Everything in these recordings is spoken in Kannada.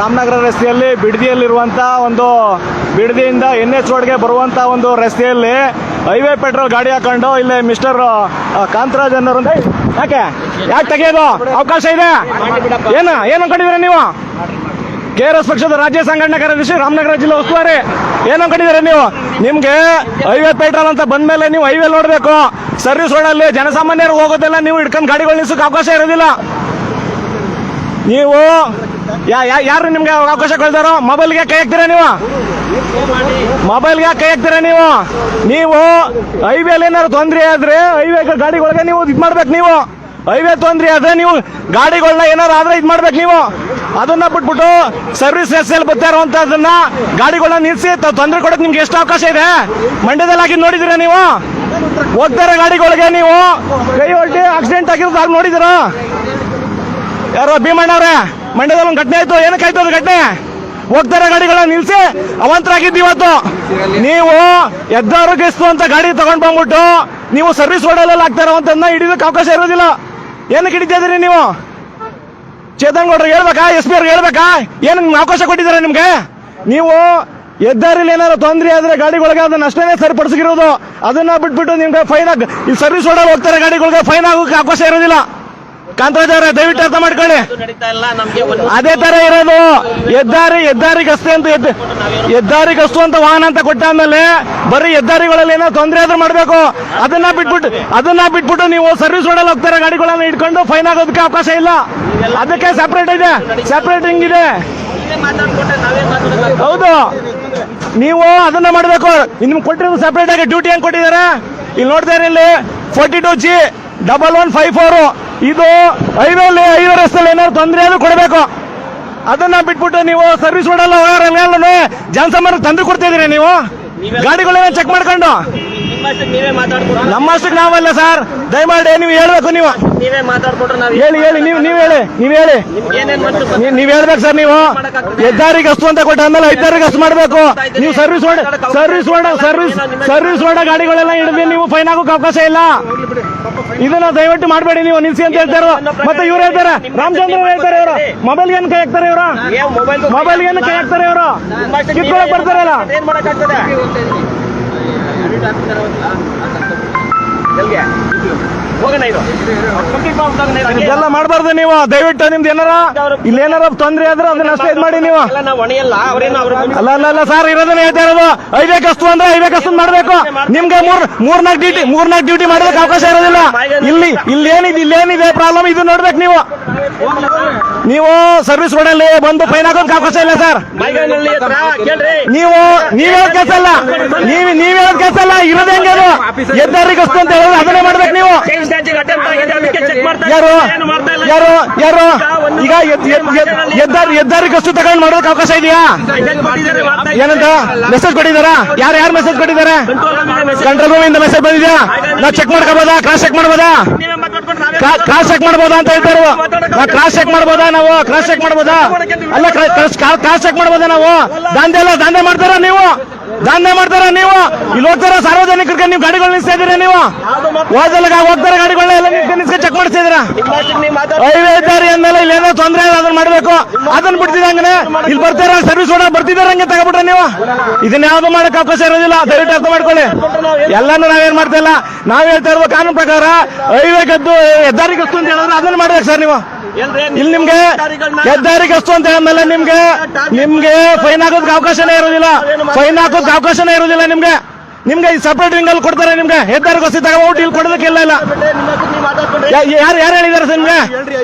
ರಾಮನಗರ ರಸ್ತೆಯಲ್ಲಿ ಬಿಡದಿಯಲ್ಲಿರುವಂಥ ಒಂದು ಬಿಡದಿಯಿಂದ NH ರೋಡ್ಗೆ ಬರುವಂಥ ಒಂದು ರಸ್ತೆಯಲ್ಲಿ ಹೈವೇ ಪೆಟ್ರೋಲ್ ಗಾಡಿ ಹಾಕೊಂಡು ಇಲ್ಲಿ ಮಿಸ್ಟರ್ ಕಾಂತರಾಜ್ ಅನ್ನೋರು ಯಾಕೆ ತೆಗೆಯೋದು ಅವಕಾಶ ಇದೆ? ಏನು ಅನ್ಕೊಂಡಿದ್ದೀರಾ ನೀವು? KRS ಪಕ್ಷದ ರಾಜ್ಯ ಸಂಘಟನಾ ಕಾರ್ಯದರ್ಶಿ, ರಾಮನಗರ ಜಿಲ್ಲಾ ಉಸ್ತುವಾರಿ. ಏನು ಅನ್ಕೊಂಡಿದ್ದೀರಾ ನೀವು? ನಿಮ್ಗೆ ಹೈವೇ ಪೆಟ್ರೋಲ್ ಅಂತ ಬಂದ್ಮೇಲೆ ನೀವು ಹೈವೇ ನೋಡ್ಬೇಕು. ಸರ್ವಿಸ್ ರೋಡಲ್ಲಿ ಜನಸಾಮಾನ್ಯರು ಹೋಗೋದೆಲ್ಲ ನೀವು ಇಟ್ಕೊಂಡು ಗಾಡಿಗಳು ನಿಲ್ಸೋಕೆ ಅವಕಾಶ ಇರೋದಿಲ್ಲ. ನೀವು ಯಾರು ನಿಮ್ಗೆ ಅವಕಾಶ ಕೊಡ್ತಾರೋ ಮೊಬೈಲ್ಗೆ ಕೈ ಹಾಕ್ತೀರಾ ನೀವು? ಮೊಬೈಲ್ಗೆ ಕೈ ಹಾಕ್ತೀರಾ ನೀವು? ನೀವು ಹೈವೇಲಿ ಏನಾದ್ರು ತೊಂದರೆ ಆದ್ರೆ ಹೈವೇ ಗಾಡಿಗಳಿಗೆ ನೀವು ಇದು ಮಾಡ್ಬೇಕು. ನೀವು ಹೈವೇ ತೊಂದರೆ ಆದ್ರೆ ನೀವು ಗಾಡಿಗಳನ್ನ ಏನಾದ್ರು ಆದ್ರೆ ಇದು ಮಾಡ್ಬೇಕು. ನೀವು ಅದನ್ನ ಬಿಟ್ಬಿಟ್ಟು ಸರ್ವಿಸ್ ಎಲ್ಲಿ ಬರ್ತಾ ಇರುವಂತದನ್ನ ಗಾಡಿಗಳನ್ನ ನಿಲ್ಸಿ ತೊಂದರೆ ಕೊಡೋಕೆ ನಿಮ್ಗೆ ಎಷ್ಟು ಅವಕಾಶ ಇದೆ? ಮಂಡ್ಯದಲ್ಲಿ ಆಗಿ ನೋಡಿದಿರಾ ನೀವು? ಹೋಗ್ತಾರೆ ಗಾಡಿಗಳಿಗೆ ನೀವು ಕೈ ಹೊರಟಿ ಆಕ್ಸಿಡೆಂಟ್ ಆಗಿರೋದು ನೋಡಿದಿರಾ? ಯಾರೋ ಭೀಮಣ್ಣವ್ರೆ, ಮಂಡ್ಯದಲ್ಲಿ ಒಂದು ಘಟನೆ ಆಯ್ತು. ಏನಕ್ಕೆ ಆಯ್ತು ಅದು ಘಟನೆ? ಹೋಗ್ತಾರೆ ಗಾಡಿಗಳನ್ನ ನಿಲ್ಸಿ ಅವಂತರಾಗಿದ್ದು. ಇವತ್ತು ನೀವು ಎದ್ದಾರೋಗ್ಯಸ್ತು ಅಂತ ಗಾಡಿ ತಗೊಂಡ್ ಬಂದ್ಬಿಟ್ಟು ನೀವು ಸರ್ವಿಸ್ ರೋಡಲ್ಲಿ ಆಗ್ತಾ ಇರೋವಂತನ್ನ ಹಿಡಿಯೋಕೆ ಅವಕಾಶ ಇರೋದಿಲ್ಲ. ಏನಕ್ಕೆ ಹಿಡಿತಾ ಇದೀರಿ ನೀವು? ಚೇತನ್ ಗೌಡ್ರಿಗೆ ಹೇಳ್ಬೇಕಾ? SP ಅವ್ರಿಗೆ ಹೇಳ್ಬೇಕಾ? ಏನು ಅವಕಾಶ ಕೊಟ್ಟಿದ್ದಾರೆ ನಿಮ್ಗೆ? ನೀವು ಹೆದ್ದಾರಿಲಿ ಏನಾದ್ರು ತೊಂದರೆ ಆದ್ರೆ ಗಾಡಿಗಳಿಗೆ ಅದನ್ನ ಅಷ್ಟೇ ಸರಿಪಡಿಸಿರೋದು. ಅದನ್ನ ಬಿಟ್ಬಿಟ್ಟು ನಿಮ್ಗೆ ಫೈನ್ ಆಗಿ ಈ ಸರ್ವಿಸ್ ರೋಡಲ್ಲಿ ಹೋಗ್ತಾರೆ ಗಾಡಿಗಳಿಗೆ ಫೈನ್ ಆಗೋಕೆ ಅವಕಾಶ ಇರೋದಿಲ್ಲ. ಕಾಂತರಾಜ್ ಅವರೇ, ದಯವಿಟ್ಟು ಅರ್ಥ ಮಾಡ್ಕೊಳ್ಳಿ. ಅದೇ ತರ ಇರೋದು. ಹೆದ್ದಾರಿಗಸ್ತು ಅಂತ ವಾಹನ ಅಂತ ಕೊಟ್ಟಾದ್ಮೇಲೆ ಬರೀ ಹೆದ್ದಾರಿಗಳಲ್ಲಿ ಏನೋ ತೊಂದರೆ ಆದ್ರೂ ಮಾಡ್ಬೇಕು. ಅದನ್ನ ಬಿಟ್ಬಿಟ್ಟು ನೀವು ಸರ್ವಿಸ್ ರೋಡಲ್ಲಿ ಹೋಗ್ತಾರೆ ಗಾಡಿಗಳನ್ನ ಇಟ್ಕೊಂಡು ಫೈನ್ ಆಗೋದಕ್ಕೆ ಅವಕಾಶ ಇಲ್ಲ. ಅದಕ್ಕೆ ಸೆಪರೇಟ್ ಇದೆ, ಸೆಪರೇಟಿಂಗ್ ಇದೆ. ಹೌದು, ನೀವು ಅದನ್ನ ಮಾಡ್ಬೇಕು. ನಿಮ್ಗೆ ಕೊಟ್ಟಿರೋದು ಸೆಪರೇಟ್ ಆಗಿ ಡ್ಯೂಟಿ ಹೆಂಗ್ ಕೊಟ್ಟಿದ್ದಾರೆ ಇಲ್ಲಿ ನೋಡ್ತಾ ಇಲ್ಲಿ 42G1154. ಇದು ಹೈವೇ ರಸ್ತೆಯಲ್ಲಿ ಏನಾದ್ರು ತೊಂದರೆ ಆದ್ರೂ ಕೊಡಬೇಕು. ಅದನ್ನ ಬಿಟ್ಬಿಟ್ಟು ನೀವು ಸರ್ವಿಸ್ ರೋಡಲ್ಲ ಹೋಗೋರೆಲ್ಲ ಜನಸಾಮಾನ್ಯ ತಂದು ಕೊಡ್ತಾ ಇದೀರಿ. ನೀವು ಗಾಡಿಗಳನ್ನ ಚೆಕ್ ಮಾಡ್ಕೊಂಡು ನಮ್ಮಷ್ಟಕ್ಕೆ ನಾವಲ್ಲ ಸರ್. ದಯಮಾಡಿ ನೀವು ಹೇಳ್ಬೇಕು. ನೀವು ಹೇಳಿ ನೀವ್ ಹೇಳ್ಬೇಕು ಸರ್. ನೀವು ಹೆದ್ದಾರಿಗೆ ಅಷ್ಟು ಅಂತ ಕೊಟ್ಟ ಆದ್ಮೇಲೆ ಹೆದ್ದಾರಿಗೆ ಅಷ್ಟು ಮಾಡ್ಬೇಕು. ನೀವು ಸರ್ವಿಸ್ ರೋಡ ಗಾಡಿಗಳೆಲ್ಲ ಹಿಡಿದು ನೀವು ಫೈನ್ ಆಗೋಕೆ ಅವಕಾಶ ಇಲ್ಲ. ಇದನ್ನ ದಯವಿಟ್ಟು ಮಾಡಬೇಡಿ. ನೀವು ನಿಲ್ಸಿ ಅಂತ ಹೇಳ್ತಾರ. ಮತ್ತೆ ಇವ್ರು ಹೇಳ್ತಾರೆ, ರಾಮಚಂದ್ರ ಹೇಳ್ತಾರೆ, ಇವರು ಮೊಬೈಲ್ಗೆ ಏನು ಕೈ ಹಾಕ್ತಾರೆ? ಇವರು ಮೊಬೈಲ್ಗೆ ಏನು ಕೈ ಹಾಕ್ತಾರೆ? ಇವರು ಕಿತ್ಕೊಳಕ್ ಬರ್ತಾರಲ್ಲ. ಇದೆಲ್ಲ ಮಾಡಬಾರ್ದು ನೀವು. ದಯವಿಟ್ಟು ನಿಮ್ದು ಏನಾರ ತೊಂದರೆ ಆದ್ರೆ ಅದನ್ನ ಅಷ್ಟೇ ಇದು ಮಾಡಿ. ನೀವು ಅಲ್ಲ ಸರ್, ಇರೋದನ್ನ ಹೇಳ್ತಾ ಇರೋದು. ಹೈವೇಕಸ್ತು ಅಂದ್ರೆ ಹೈವೇಕಸ್ತು ಮಾಡ್ಬೇಕು. ನಿಮ್ಗೆ ಮೂರ್ನಾಲ್ಕು ಡ್ಯೂಟಿ ಮಾಡೋದಕ್ಕೆ ಅವಕಾಶ ಇರೋದಿಲ್ಲ. ಇಲ್ಲೇನಿದೆ ಪ್ರಾಬ್ಲಮ್ ಇದು ನೋಡ್ಬೇಕು. ನೀವು ಸರ್ವಿಸ್ ರೋಡಲ್ಲಿ ಬಂದು ಫೈನ್ ಹಾಕೋದಕ್ಕೆ ಅವಕಾಶ ಇಲ್ಲ ಸರ್. ನೀವ್ ಹೇಳೋದ್ ಕೆಲಸ ಅಲ್ಲ. ನೀವ್ ಹೇಳೋದ್ ಕೆಲಸ ಅಲ್ಲ. ಇರೋದೇ ಹೆಂಗೆ ಅದು? ಹೆದ್ದಾರಿಗಸ್ತು ಅಂತ ಹೇಳೋದು ಅದನ್ನೇ ಮಾಡ್ಬೇಕು ನೀವು. ಯಾರು ಈಗ ಹೆದ್ದಾರಿಗಸ್ತು ತಗೊಂಡು ಮಾಡೋದಕ್ಕೆ ಅವಕಾಶ ಇದೆಯಾ? ಏನಂತ ಮೆಸೇಜ್ ಕೊಟ್ಟಿದ್ದಾರಾ? ಯಾರು ಮೆಸೇಜ್ ಕೊಟ್ಟಿದ್ದಾರೆ? ಕಂಟ್ರೋಲ್ ರೂಮಿಂದ ಮೆಸೇಜ್ ಬಂದಿದ್ಯಾ? ನಾವು ಚೆಕ್ ಮಾಡ್ಕೋಬೋದಾ? ಕ್ರಾಸ್ ಚೆಕ್ ಮಾಡ್ಬೋದಾ ಅಂತ ಹೇಳ್ತಾರೆ. ಕ್ರಾಸ್ ಚೆಕ್ ಮಾಡ್ಬೋದಾ? ನಾವು ಕ್ರಾಸ್ ಚೆಕ್ ಮಾಡ್ಬೋದಾ? ಅಲ್ಲ, ಕ್ರಾಸ್ ಚೆಕ್ ಮಾಡ್ಬೋದಾ? ನಾವು ದಾಂಧೆ ಮಾಡ್ತಾರ ನೀವು? ನೀವು ಇಲ್ಲಿ ಹೋಗ್ತಾರ ಸಾರ್ವಜನಿಕರಿಗೆ ನೀವು ಗಾಡಿಗಳು ನಿಲ್ಸ್ತಾ ಇದೀರ. ನೀವು ಹೋಗ್ತಾರೆ ಗಾಡಿಗಳನ್ನ ಎಲ್ಲ ನಿಲ್ಸ್ಕೊಂಡು ಚೆಕ್ ಮಾಡಿಸ್ತಾ ಇದೀರ. ಹೈವೇ ಇದ್ದಾರೆ ಅಂದ್ಮೇಲೆ ಇಲ್ಲಿ ಏನೋ ತೊಂದರೆ ಅದನ್ನ ಮಾಡ್ಬೇಕು. ಅದನ್ನ ಬಿಡ್ತಿದಂಗೆ ಇಲ್ಲಿ ಬರ್ತಾರ ಸರ್ವಿಸ್ ರೋಡ ಬರ್ತಿದಾರೆ ಹಂಗೆ ತಗೊಬಿಟ್ರೆ ನೀವು ಇದನ್ನ ಯಾವ್ದು ಮಾಡಕ್ ಅವಕಾಶ ಇರೋದಿಲ್ಲ. ದಯವಿಟ್ಟು ಅರ್ಥ ಮಾಡ್ಕೊಳ್ಳಿ. ಎಲ್ಲಾನು ನಾವೇನ್ ಮಾಡ್ತಾ ಇಲ್ಲ. ನಾವ್ ಹೇಳ್ತಾ ಇರುವ ಕಾನೂನು ಪ್ರಕಾರ ಹೈವೇಗದ್ದು ಹೆದ್ದಾರಿಗಸ್ತು ಅಂತ ಹೇಳಿದ್ರೆ ಅದನ್ನ ಮಾಡ್ಬೇಕು ಸರ್. ನೀವು ಇಲ್ಲಿ ನಿಮ್ಗೆ ಹೆದ್ದಾರಿಗಸ್ತು ಅಂತ ಹೇಳಿದ್ಮೇಲೆ ನಿಮ್ಗೆ ಫೈನ್ ಹಾಕೋದಕ್ಕೆ ಅವಕಾಶನೇ ಇರೋದಿಲ್ಲ. ನಿಮ್ಗೆ ಈ ಸಪರೇಟ್ ರಿಂಗ್ ಅಲ್ಲಿ ಕೊಡ್ತಾರೆ. ನಿಮ್ಗೆ ಹೆದ್ದಾರಿಗಸ್ತು ತಗೊಂಡು ಇಲ್ಲಿ ಕೊಡೋದಕ್ಕೆ ಇಲ್ಲ. ಯಾರು ಹೇಳಿದಾರೆ ಸರ್? ನಿಮ್ಗೆ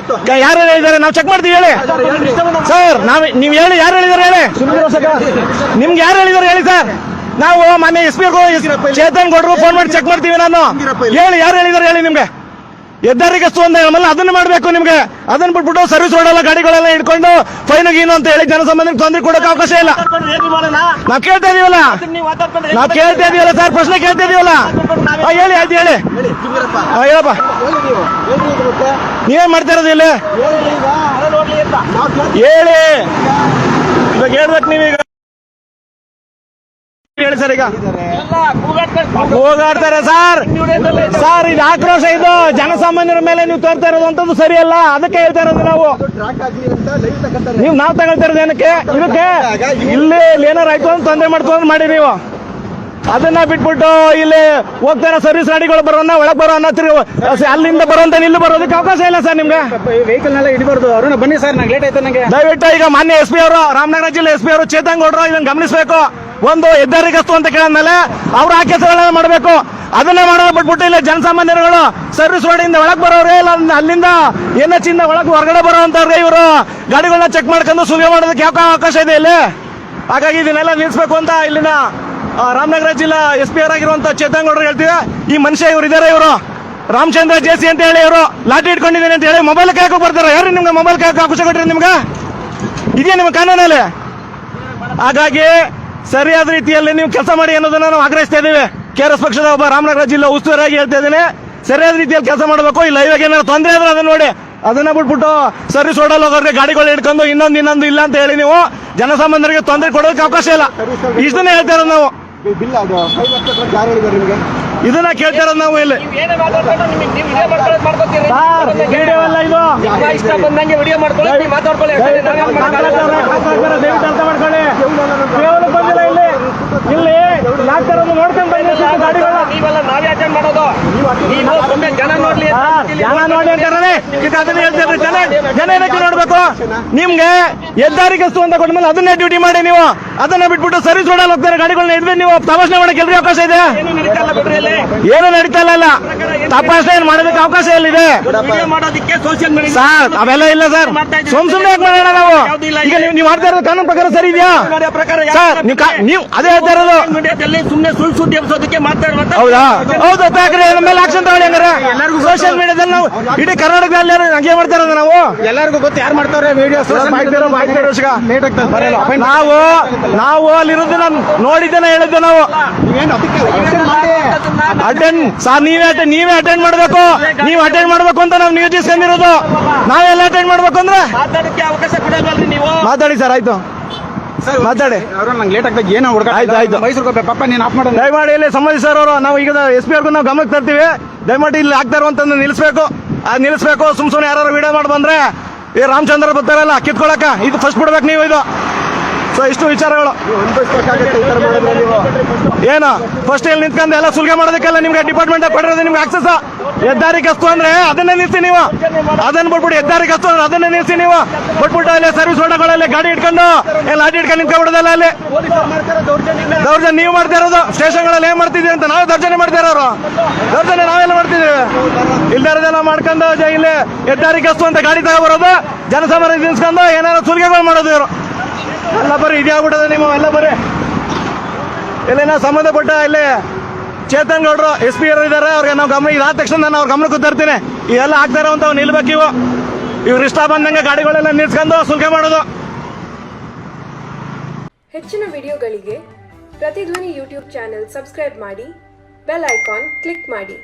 ಯಾರು ಹೇಳಿದ್ದಾರೆ? ನಾವು ಚೆಕ್ ಮಾಡ್ತೀವಿ. ಹೇಳಿ ಸರ್. ನೀವ್ ಹೇಳಿ, ಯಾರು ಹೇಳಿದಾರೆ ಹೇಳಿ. ನಿಮ್ಗೆ ಯಾರು ಹೇಳಿದಾರೆ ಹೇಳಿ ಸರ್. ನಾವು ಮೊನ್ನೆ SP ಚೇತನ್ ಗೌಡ್ರು ಫೋನ್ ಮಾಡಿ ಚೆಕ್ ಮಾಡ್ತೀವಿ. ನಾನು ಹೇಳಿ, ಯಾರು ಹೇಳಿದಾರೆ ಹೇಳಿ. ನಿಮ್ಗೆ ಹೆದ್ದಾರಿಗಸ್ತು ಅಂತ ಆಮೇಲೆ ಅದನ್ನ ಮಾಡ್ಬೇಕು. ನಿಮ್ಗೆ ಅದನ್ನ ಬಿಟ್ಬಿಟ್ಟು ಸರ್ವಿಸ್ ರೋಡೆಲ್ಲ ಗಾಡಿಗಳೆಲ್ಲ ಇಟ್ಕೊಂಡು ಫೈನ್ ಗೀನು ಅಂತ ಹೇಳಿ ಜನಸಾಮಾನ್ಯರಿಗೆ ತೊಂದರೆ ಕೊಡೋಕೆ ಅವಕಾಶ ಇಲ್ಲ. ನಾವು ಕೇಳ್ತಾ ಇದೀವಲ್ಲ ಸರ್, ಪ್ರಶ್ನೆ ಕೇಳ್ತಾ ಇದೀವಲ್ಲ. ಹೇಳಿ, ಆಯ್ತು ಹೇಳಿ. ಹೇಳಪ್ಪ, ನೀವೇನ್ ಮಾಡ್ತಾ ಇರೋದು ಇಲ್ಲಿ? ಹೇಳಿ, ಇವಾಗ ಹೇಳ್ಬೇಕು. ನೀವೀಗ ಹೇಳಿ ಸರ್ ಈಗ ಹೋಗಾಡ್ತಾರೆ ಸರ್. ಸರ್ ಇದು ಆಕ್ರೋಶ, ಇದು ಜನಸಾಮಾನ್ಯರ ಮೇಲೆ ನೀವು ತೋರ್ತಾ ಇರೋದು ಅಂತದ್ದು ಸರಿಯಲ್ಲ. ಅದಕ್ಕೆ ಹೇಳ್ತಾ ಇರೋದು ನಾವು ತಗೊಳ್ತಾ ಇರೋದು ಏನಕ್ಕೆ, ಇದಕ್ಕೆ ಇಲ್ಲಿ ಏನಾರು ಆಯ್ತು ಅಂತ ತೊಂದರೆ ಮಾಡ್ಕೊಂಡು ಮಾಡಿ ನೀವು ಅದನ್ನ ಬಿಟ್ಬಿಟ್ಟು ಇಲ್ಲಿ ಹೋಗ್ತಾರ ಸರ್ವಿಸ್ ಗಾಡಿಗಳು ಬರೋಣ ಒಳಗ್ ಬರೋಣ ಅಲ್ಲಿಂದ ಬರುವಂತ ಇಲ್ಲಿ ಬರೋದಕ್ಕೆ ಅವಕಾಶ ಇಲ್ಲ ಸರ್. ನಿಮ್ಗೆ ವೆಹಿಕಲ್ ನೆಲ್ಲ ಹಿಡಿಬಾರ್ದು. ಅವ್ರನ್ನ ಬನ್ನಿ ಸರ್, ನಂಗೆ ಲೇಟ್ ಆಯ್ತು. ನಂಗೆ ದಯವಿಟ್ಟು ಈಗ ಮಾನ್ಯ SP ಅವರು, ರಾಮನಗರ ಜಿಲ್ಲೆ SP ಅವರು ಚೇತನ್ ಗೌಡ್ರು ಇದನ್ನ ಗಮನಿಸಬೇಕು. ಒಂದು ಹೆದ್ದಾರಿ ಗಸ್ತು ಅಂತ ಕೇಳಿದ್ಮೇಲೆ ಅವ್ರು ಆ ಕೆಲಸಗಳನ್ನ ಮಾಡಬೇಕು. ಅದನ್ನೇ ಮಾಡೋದು ಬಿಟ್ಬಿಟ್ಟು ಇಲ್ಲಿ ಜನಸಾಮಾನ್ಯರುಗಳು ಸರ್ವಿಸ್ ರೋಡಿಂದ ಒಳಗ್ ಬರೋರೆ ಇಲ್ಲ ಅಲ್ಲಿಂದ NH ಇಂದ ಒಳಗ್ ಹೊರಗಡೆ ಬರೋಂತವ್ರಿಗೆ ಇವರು ಗಾಡಿಗಳನ್ನ ಚೆಕ್ ಮಾಡ್ಕೊಂಡು ಸುಲಿಗೆ ಮಾಡೋದಕ್ಕೆ ಯಾವ ಅವಕಾಶ ಇದೆ ಇಲ್ಲಿ. ಹಾಗಾಗಿ ಇದನ್ನೆಲ್ಲ ನಿಲ್ಲಿಸಬೇಕು ಅಂತ ಇಲ್ಲಿನ ರಾಮನಗರ ಜಿಲ್ಲಾ SP ಆಗಿರುವಂತ ಚೇತನ್ ಗೌಡ್ರು ಹೇಳ್ತೀವಿ. ಈ ಮನುಷ್ಯ ಇವರು ಇದಾರೆ, ಇವರು ರಾಮಚಂದ್ರ JC ಅಂತ ಹೇಳಿ ಇವರು ಲಾಠಿ ಇಟ್ಕೊಂಡಿದ್ದೇನೆ ಅಂತ ಹೇಳಿ ಮೊಬೈಲ್ ಕಾಯಕ್ ಬರ್ತಾರೆ. ಯಾರು ನಿಮ್ಗೆ ಮೊಬೈಲ್ ಕಾಯಕ್ ಅವಕಾಶ ಕೊಟ್ಟಿರಿ? ನಿಮ್ಗೆ ಇದೆಯಾ ನಿಮ್ಮ ಕಾನೂನಲ್ಲಿ? ಹಾಗಾಗಿ ಸರಿಯಾದ ರೀತಿಯಲ್ಲಿ ನೀವು ಕೆಲಸ ಮಾಡಿ ಅನ್ನೋದನ್ನ ನಾವು ಆಗ್ರಹಿಸ್ತಾ ಇದ್ದೀವಿ. KRS ಪಕ್ಷದ ಒಬ್ಬ ರಾಮನಗರ ಜಿಲ್ಲಾ ಉಸ್ತುವಾರಿಯಾಗಿ ಹೇಳ್ತಾ ಇದ್ದೀನಿ, ಸರಿಯಾದ ರೀತಿಯಲ್ಲಿ ಕೆಲಸ ಮಾಡಬೇಕು. ಇಲ್ಲ ಇವಾಗ ಏನಾದ್ರು ತೊಂದರೆ ಆದ್ರೆ ಅದನ್ನ ನೋಡಿ, ಅದನ್ನ ಬಿಟ್ಬಿಟ್ಟು ಸರ್ವಿಸ್ ರೋಡಲ್ಲಿ ಹೋಗೋರಿಗೆ ಗಾಡಿಗಳು ಹಿಡ್ಕೊಂಡು ಇನ್ನೊಂದು ಇಲ್ಲ ಅಂತ ಹೇಳಿ ನೀವು ಜನಸಾಮಾನ್ಯರಿಗೆ ತೊಂದರೆ ಕೊಡೋದಕ್ಕೆ ಅವಕಾಶ ಇಲ್ಲ. ಇದನ್ನ ಹೇಳ್ತಾ ಇರೋದು ನಾವು, ಇದನ್ನ ಕೇಳ್ತಾ ಇರೋದು ನಾವು ಇಲ್ಲಿ. ವಿಡಿಯೋ ಎಲ್ಲ ಇದು ಇಷ್ಟ ಬಂದಂಗೆ ವಿಡಿಯೋ ಮಾಡ್ಕೊಳ್ಳಿ, ಮಾತಾಡ್ಕೊಳ್ಳಿ. ದಯವಿಟ್ಟು ಅರ್ಥ ಮಾಡ್ಕೊಳ್ಳಿ. ಕೇವಲ ಬಂದಿಲ್ಲ ಇಲ್ಲಿ ಲಾಗ್ತಾ ಇರೋದು ನೋಡ್ಕೊಂಡು ಬಂದ ಗಾಡಿಗಳ ನೀವೆಲ್ಲ ನಾವೇ ಅಟೆಂಡ್ ಮಾಡೋದು. ನೀವು ಒಮ್ಮೆ ಜನ ನೋಡ್ಲಿ ಜನ ನೋಡಿ ಅಂತಾರೆ. ಅದನ್ನ ಹೇಳ್ತಾರೆ, ಜನ ಏನಕ್ಕೆ ನೋಡ್ಬೇಕು? ನಿಮ್ಗೆ ಹೆದ್ದಾರಿ ಗಸ್ತು ಅಂತ ಕೊಟ್ಟ ಮೇಲೆ ಅದನ್ನೇ ಡ್ಯೂಟಿ ಮಾಡಿ ನೀವು. ಅದನ್ನ ಬಿಟ್ಬಿಟ್ಟು ಸರ್ವಿಸ್ ರೋಡಲ್ಲಿ ಹೋಗ್ತಾರೆ ಗಾಡಿಗಳನ್ನ ಹಿಡಿದು ನೀವು ತಪಾಸಣೆ ಮಾಡಕ್ಕೆ ಎಲ್ರಿಗೂ ಅವಕಾಶ ಇದೆ. ಏನು ನಡೀತಾ ಇಲ್ಲ, ತಪಾಸಣೆ ಮಾಡೋದಕ್ಕೆ ಅವಕಾಶ ಎಲ್ಲಿದೆ ಸರ್? ಅವೆಲ್ಲ ಇಲ್ಲ ಸರ್. ಸುಮ್ನೆ ಯಾಕೆ ಮಾಡೋಣ ನಾವು? ಈಗ ನೀವು ಮಾಡ್ತಾ ಇರೋದು ಕಾನೂನು ಪ್ರಕಾರ ಸರಿ ಇದೆಯಾ ಸರ್? ನೀವು ಅದೇ ಹೇಳ್ತಾ ಇರೋದು. ಸುಮ್ಮನೆ ಸುಳ್ಳು ಸುದ್ದಿ ಎಬ್ಸೋದಕ್ಕೆ ಮಾತಾಡುವಂತ. ಹೌದಾ? ಹೌದು. ನಮ್ಮ ಮೇಲೆ ಆಕ್ಷನ್ ತಗೊಳ್ಳಿ. ಹಂಗಾರೆ ಸೋಷಿಯಲ್ ಮೀಡಿಯಾದಲ್ಲಿ ನಾವು ಇಡೀ ಕರ್ನಾಟಕದಲ್ಲಿ ಹಂಗೆ ಮಾಡ್ತಾ ಇರೋದು ನಾವು. ಎಲ್ಲರಿಗೂ ಗೊತ್ತು ಯಾರು ಮಾಡ್ತಾರೆ ವಿಡಿಯೋ. ನಾವು ಅಲ್ಲಿರೋದು ನೋಡಿದ್ದೇನೆ, ಹೇಳಿದ್ದೆ ನಾವು. ಅಟೆಂಡ್ ಸರ್, ನೀವೇ ಅಟೆಂಡ್ ಮಾಡ್ಬೇಕು. ನೀವು ಅಟೆಂಡ್ ಮಾಡ್ಬೇಕು ಅಂತ ನಾವು ನಿಯೋಜಿಸ್ಕೊಂಡಿರೋದು. ನಾವೆಲ್ಲ ಅಟೆಂಡ್ ಮಾಡ್ಬೇಕು ಅಂದ್ರೆ ಮಾತಾಡಕ್ಕೆ ಅವಕಾಶ ಕೊಡಲ್ವಲ್ರಿ ನೀವು? ಮಾತಾಡಿ ಸರ್. ಆಯ್ತು ಮಾತಾಡಿ. ನಂಗೆ ಲೇಟ್ ಆಗ್ತದೆ. ಏನೋ ಆಯ್ತು ಮೈಸೂರು ಪಾಪ ನೀನು ಆಫ್ ಮಾಡೋದು. ದಯಮಾಡಿ ಇಲ್ಲಿ ಸಂಬಂಧಿ ಸರ್ ಅವರು, ನಾವು ಈಗ SP ಅವ್ರಿಗೂ ನಾವು ಗಮನಕ್ಕೆ ತರ್ತೀವಿ. ದಯಮಾಡಿ ಇಲ್ಲಿ ಆಗ್ತಾ ಇರುವಂತ ನಿಲ್ಲಿಸಬೇಕು. ಅದು ನಿಲ್ಲಿಸಬೇಕು. ಸುಮ್ನೆ ಯಾರು ವಿಡಿಯೋ ಮಾಡಿ ಬಂದ್ರೆ ಈ ರಾಮಚಂದ್ರ ಬರ್ತಾರಲ್ಲ ಕಿತ್ಕೊಳಕ, ಇದು ಫಸ್ಟ್ ಬಿಡ್ಬೇಕು ನೀವು. ಇದು ಸೊ ಇಷ್ಟು ವಿಚಾರಗಳು ಏನು ಫಸ್ಟ್ ಇಲ್ಲಿ ನಿಂತ್ಕೊಂಡು ಎಲ್ಲ ಸುಲ್ಗೆ ಮಾಡೋದಕ್ಕೆಲ್ಲ ನಿಮ್ಗೆ ಡಿಪಾರ್ಟ್ಮೆಂಟ್ ಕೊಟ್ಟಿರೋದು ನಿಮ್ಗೆ ಆಕ್ಸೆಸ್. ಹೆದ್ದಾರಿ ಗಸ್ತು ಅಂದ್ರೆ ಅದನ್ನೇ ನಿಲ್ಸಿ ನೀವು. ಅದನ್ನ ಬಿಟ್ಬಿಟ್ಟು ಹೆದ್ದಾರಿ ಗಸ್ತು ಅಂದ್ರೆ ಅದನ್ನೇ ನಿಲ್ಸಿ ನೀವು. ಬಿಟ್ಬಿಟ್ಟು ಅಲ್ಲಿ ಸರ್ವಿಸ್ ರೋಡ್ಗಳಲ್ಲಿ ಗಾಡಿ ಇಟ್ಕೊಂಡು ಲಾಠಿ ಇಟ್ಕೊಂಡು ನಿಂತ್ಕೊಂಡ್ಬಿಡೋದಲ್ಲ. ಅಲ್ಲಿ ದೌರ್ಜನ್ಯ ನೀವು ಮಾಡ್ತಾ ಇರೋದು. ಸ್ಟೇಷನ್ಗಳಲ್ಲಿ ಏನ್ ಮಾಡ್ತಿದ್ದೀವಿ ಅಂತ ನಾವೇ ದೌರ್ಜನ್ಯ ಮಾಡ್ತಾ ಇರೋರು. ದೌರ್ಜನ್ಯ ನಾವೆಲ್ಲ ಮಾಡ್ತಿದ್ದೀವಿ. ಇಲ್ದಾರದೆಲ್ಲ ಮಾಡ್ಕೊಂಡು ಇಲ್ಲಿ ಹೆದ್ದಾರಿ ಗಸ್ತು ಅಂತ ಗಾಡಿ ತಗೊಬರೋದು, ಜನಸಾಮಾನ್ಯ ನಿಲ್ಸ್ಕೊಂಡು ಏನಾದ್ರು ಸುಲ್ಗೆಗಳು ಮಾಡೋದು. ಇವರು ಎಲ್ಲ ಬರೀ ಇದಾಗ್ಬಿಟ್ಟದೆ. ನೀವು ಎಲ್ಲ ಬರೀ ಇಲ್ಲೇನೋ ಸಂಬಂಧಪಟ್ಟ ಇಲ್ಲಿ ಚೇತನ್ ಗೌಡ್ರು SP ಇದ್ದಾರೆ, ಅವ್ರಿಗೆ ನಾವು ಗಮನ ಇದಾದ ತಕ್ಷಣ ನಾನು ಅವ್ರ ಗಮನಕ್ಕೆ ತರ್ತೀನಿ. ಇದೆಲ್ಲ ಆಗ್ತಾ ಇರೋಂತ ನಿಲ್ಬೇಕು. ಇವ್ರು ಇಷ್ಟ ಬಂದಂಗೆ ಗಾಡಿಗಳೆಲ್ಲ ನಿಲ್ಸ್ಕೊಂಡು ಸುಲ್ಕೆ ಮಾಡೋದು. ಹೆಚ್ಚಿನ ವಿಡಿಯೋಗಳಿಗೆ ಪ್ರತಿಧ್ವನಿ YouTube ಚಾನೆಲ್ ಸಬ್ಸ್ಕ್ರೈಬ್ ಮಾಡಿ, ಬೆಲ್ ಐಕಾನ್ ಕ್ಲಿಕ್ ಮಾಡಿ.